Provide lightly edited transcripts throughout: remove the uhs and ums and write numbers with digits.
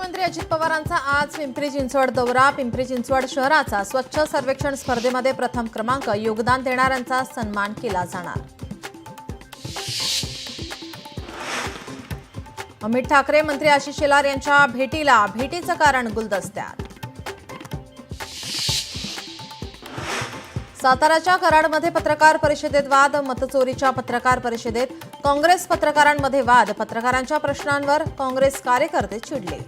मुख्यमंत्री अजित पवारांचा आज पिंपरी चिंचवड दौरा. पिंपरी चिंचवड शहराचा स्वच्छ सर्वेक्षण स्पर्धेमध्ये प्रथम क्रमांक. योगदान देणाऱ्यांचा सन्मान केला जाणार. अमित ठाकरे मंत्री आशिष शेलार यांच्या भेटीला. भेटीचं कारण गुलदस्त्यात. साताराच्या कराडमध्ये पत्रकार परिषदेत वाद. मतचोरीच्या पत्रकार परिषदेत काँग्रेस पत्रकारांमध्ये वाद. पत्रकारांच्या प्रश्नांवर काँग्रेस कार्यकर्ते चिडले.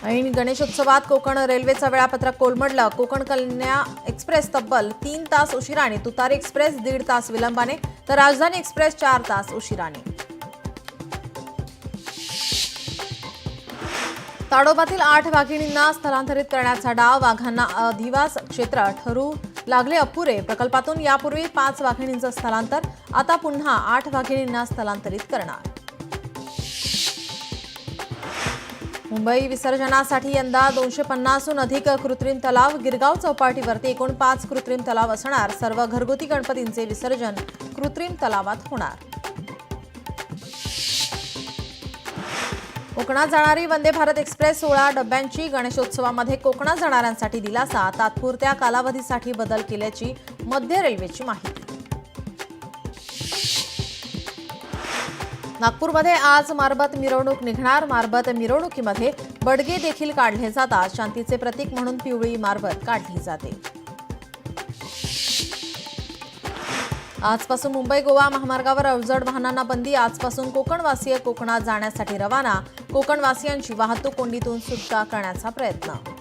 ऐन गणेशोत्सवात कोकण रेल्वेचं वेळापत्रक कोलमडलं. कोकण कन्या एक्सप्रेस तब्बल 3 तास उशिराने, तुतारी एक्सप्रेस 1.5 तास विलंबाने, तर राजधानी एक्सप्रेस 4 तास उशिराने. ताडोबातील 8 वाघिणींना स्थलांतरित करण्याचा डाव. वाघांना अधिवास क्षेत्र ठरू लागले अपुरे. प्रकल्पातून यापूर्वी 5 वाघिणींचं स्थलांतर. आता पुन्हा 8 वाघिणींना स्थलांतरित करणार. मुंबई विसर्जनासाठी यंदा 250हून अधिक कृत्रिम तलाव. गिरगाव चौपाटीवरती एकूण 5 कृत्रिम तलाव असणार. सर्व घरगुती गणपतींचे विसर्जन कृत्रिम तलावात होणार. कोकणात जाणारी वंदे भारत एक्सप्रेस 16 डब्यांची. गणेशोत्सवामध्ये कोकणात जाणाऱ्यांसाठी दिलासा. तात्पुरत्या कालावधीसाठी बदल केल्याची मध्य रेल्वेची माहिती. नागपूरमध्ये आज मारबत मिरवणूक निघणार. मारबत मिरवणुकीमध्ये बडगे देखील काढले जातात. शांतीचे प्रतीक म्हणून पिवळी मारबत काढली जाते. आजपासून मुंबई गोवा महामार्गावर अवजड वाहनांना बंदी. आजपासून कोकणवासीय कोकणात जाण्यासाठी रवाना. कोकणवासियांची वाहतूक कोंडीतून सुटका करण्याचा प्रयत्न.